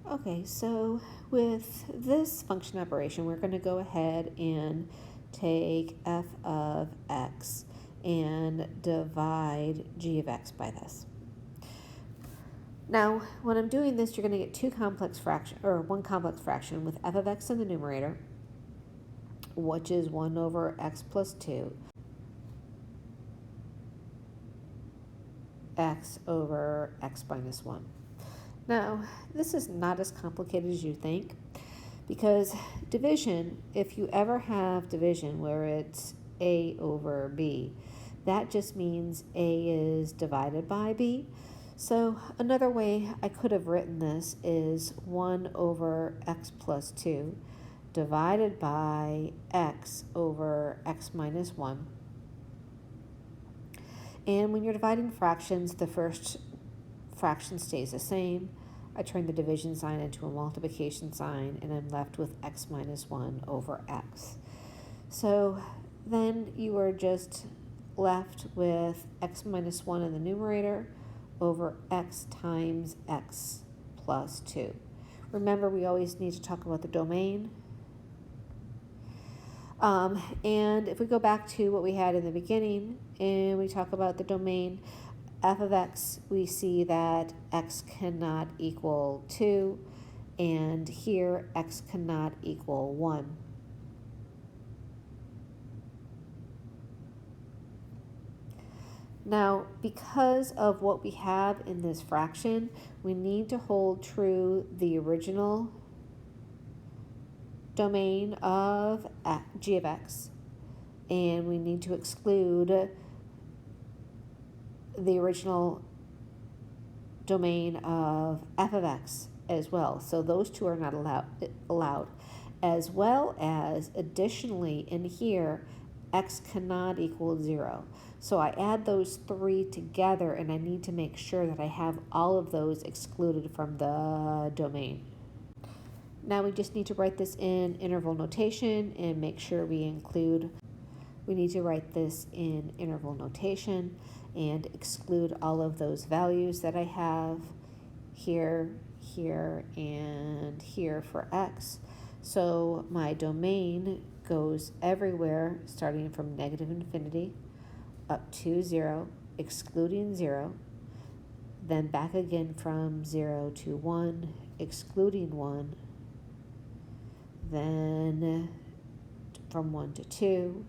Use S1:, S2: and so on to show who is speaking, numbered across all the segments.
S1: Okay, so with this function operation, we're going to go ahead and take f of x and divide g of x by this. Now, when I'm doing this, you're going to get one complex fraction with f of x in the numerator, which is 1 over x plus 2, x over x minus 1. Now, this is not as complicated as you think, because division, if you ever have division where it's a over b, that just means a is divided by b. So another way I could have written this is 1 over x plus 2 divided by x over x minus 1. And when you're dividing fractions, the first fraction stays the same. I turn the division sign into a multiplication sign, and I'm left with x minus 1 over x. So then you are just left with x minus 1 in the numerator over x times x plus 2. Remember, we always need to talk about the domain. And if we go back to what we had in the beginning and we talk about the domain, f of x, we see that x cannot equal 2, and here x cannot equal 1. Now, because of what we have in this fraction, we need to hold true the original domain of g of x, and we need to exclude the original domain of f of x as well. So those two are not allowed. As well as, additionally, in here, x cannot equal 0. So I add those three together, and I need to make sure that I have all of those excluded from the domain. Now we just need to write this in interval notation and make sure we need to write this in interval notation and exclude all of those values that I have here, here, and here for x. So my domain goes everywhere starting from negative infinity up to 0, excluding 0, then back again from 0 to 1, excluding 1, then from 1 to 2,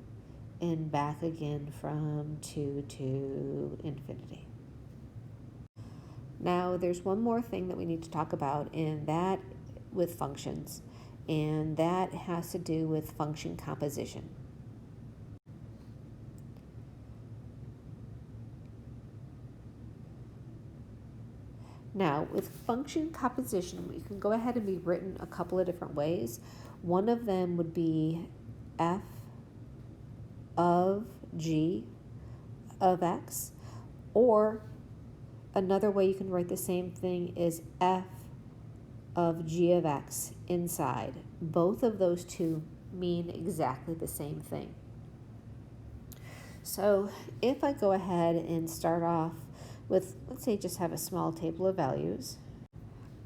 S1: and back again from 2 to infinity. Now, there's one more thing that we need to talk about, and that with functions, and that has to do with function composition. Now, with function composition, we can go ahead and be written a couple of different ways. One of them would be f of g of x, or another way you can write the same thing is f of g of x inside. Both of those two mean exactly the same thing. So if I go ahead and start off with, let's say, just have a small table of values,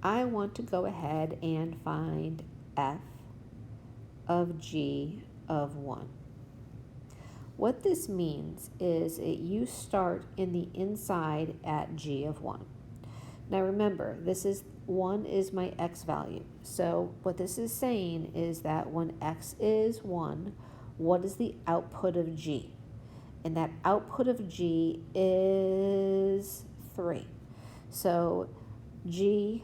S1: I want to go ahead and find f of g of 1. What this means is that you start in the inside at g of 1. Now remember, 1 is my x value. So what this is saying is that when x is 1, what is the output of g? And that output of g is 3. So g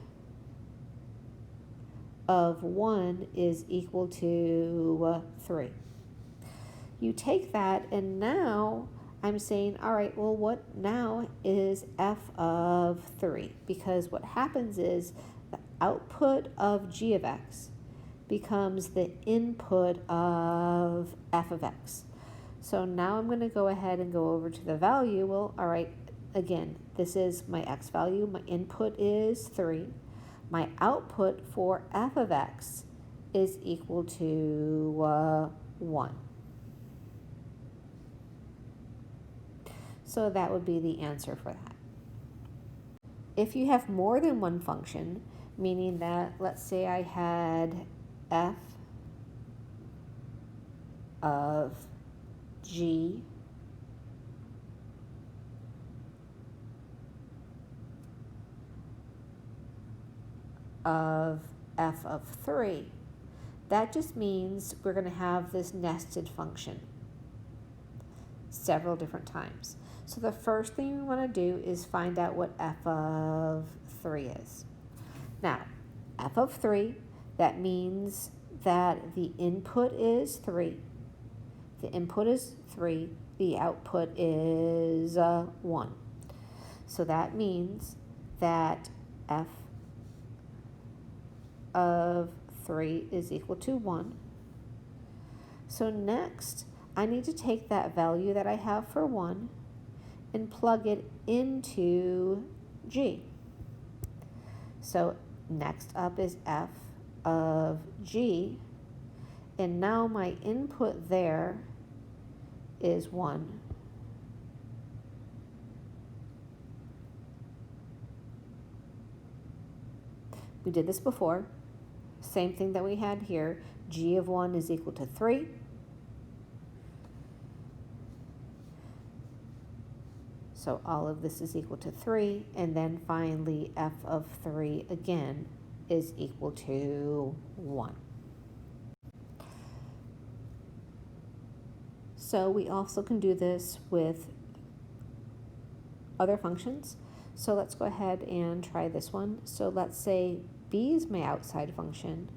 S1: of 1 is equal to 3. You take that, and now I'm saying, all right, well, what now is f of 3? Because what happens is the output of g of x becomes the input of f of x. So now I'm going to go ahead and go over to the value. Well, all right, again, this is my x value. My input is 3. My output for f of x is equal to 1. So that would be the answer for that. If you have more than one function, meaning that, let's say I had f of g of f of 3. That just means we're going to have this nested function several different times. So the first thing we want to do is find out what f of 3 is. Now, f of 3, that means that the input is 3. The input is 3. The output is 1. So that means that f of 3 is equal to 1. So next, I need to take that value that I have for 1 and plug it into g. So next up is f of g, and now my input there is 1. We did this before. Same thing that we had here. G of 1 is equal to 3. So all of this is equal to 3. And then finally, f of 3 again is equal to 1. So we also can do this with other functions. So let's go ahead and try this one. So let's say b is my outside function.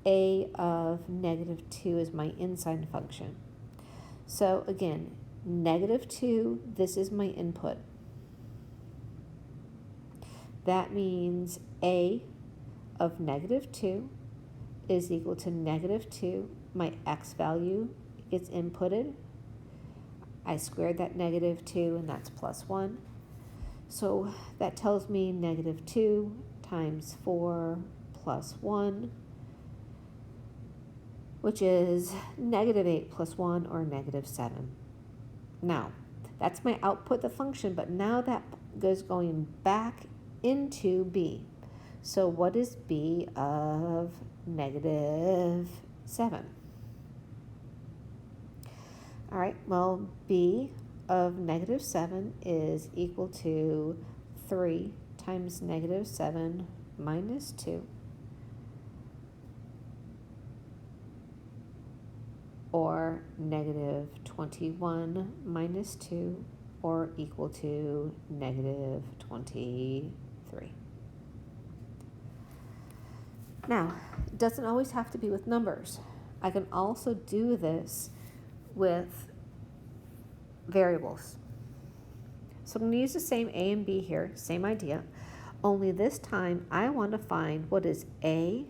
S1: A of negative 2 is my inside function. So again, negative 2, this is my input. That means a of negative 2 is equal to negative 2. My x value gets inputted. I squared that negative 2, and that's plus 1. So that tells me negative 2 times 4 plus 1, which is negative 8 plus 1, or negative 7. Now, that's my output, the function, but now that goes going back into b. So what is b of negative 7? All right, well, b of negative 7 is equal to 3 times negative 7 minus 2, or negative 21 minus 2, or equal to negative 23. Now, it doesn't always have to be with numbers. I can also do this with variables. So I'm going to use the same a and b here, same idea, only this time I want to find what is a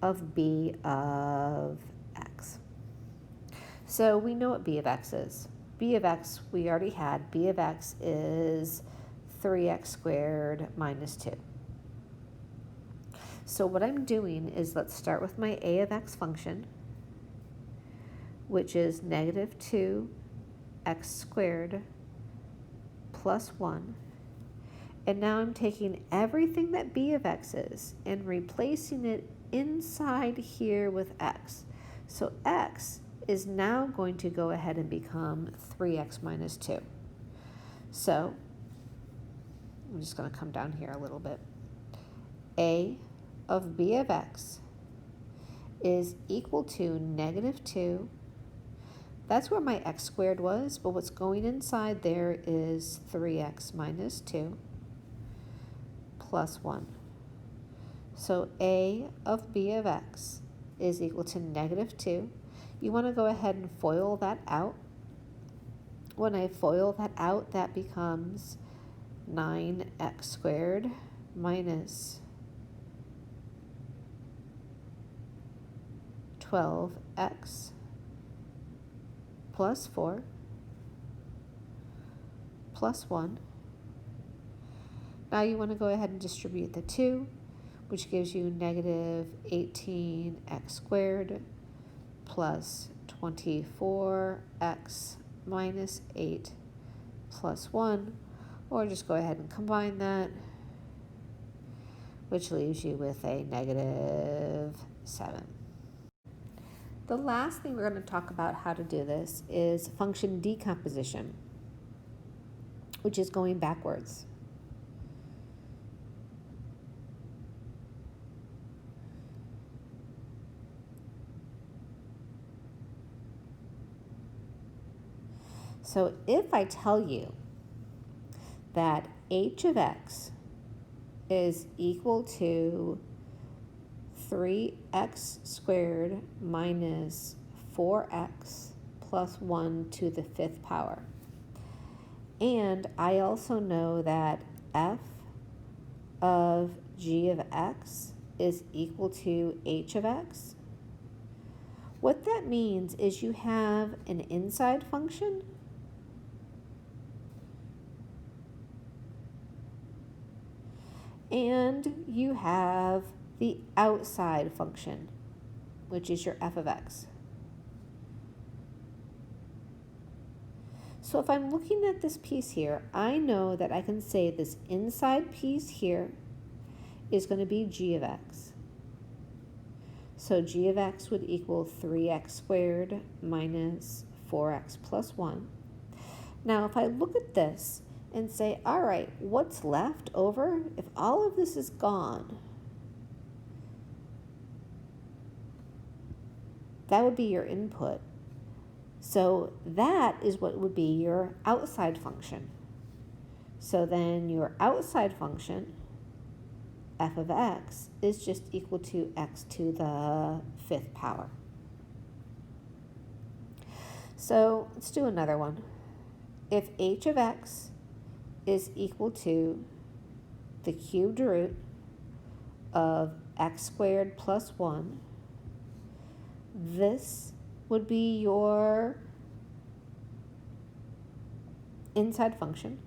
S1: of b of x. So we know what b of x is. B of x we already had. B of x is 3x squared minus 2. So what I'm doing is, let's start with my a of x function, which is negative 2x squared plus 1. And now I'm taking everything that b of x is and replacing it inside here with x. So x is now going to go ahead and become 3x minus 2. So I'm just going to come down here a little bit. A of b of x is equal to negative 2. That's where my x squared was, but what's going inside there is 3x minus 2 plus 1. So a of b of x is equal to negative 2. You want to go ahead and FOIL that out. When I FOIL that out, that becomes 9x squared minus 12x plus 4 plus 1. Now you want to go ahead and distribute the 2, which gives you negative 18x squared plus 24x minus 8 plus 1, or just go ahead and combine that, which leaves you with a negative 7. The last thing we're going to talk about how to do this is function decomposition, which is going backwards. So if I tell you that h of x is equal to 3x squared minus 4x plus 1 to the 5th power, and I also know that f of g of x is equal to h of x, what that means is you have an inside function and you have the outside function, which is your f of x. So if I'm looking at this piece here, I know that I can say this inside piece here is going to be g of x. So g of x would equal 3x squared minus 4x plus 1. Now if I look at this and say, all right, what's left over? If all of this is gone, that would be your input. So that is what would be your outside function. So then your outside function, f of x, is just equal to x to the 5th power. So let's do another one. If h of x is equal to the cubed root of x squared plus 1, this would be your inside function.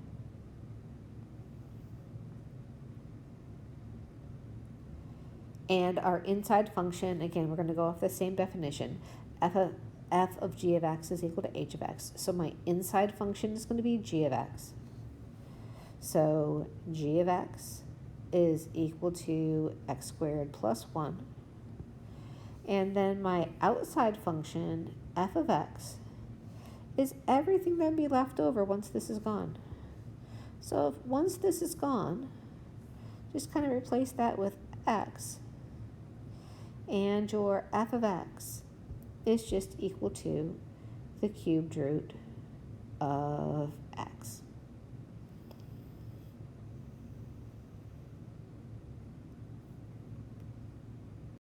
S1: And our inside function, again, we're going to go off the same definition. F of g of x is equal to h of x. So my inside function is going to be g of x. So g of x is equal to x squared plus 1. And then my outside function, f of x, is everything that would be left over once this is gone. So if once this is gone, just kind of replace that with x, and your f of x is just equal to the cubed root of x.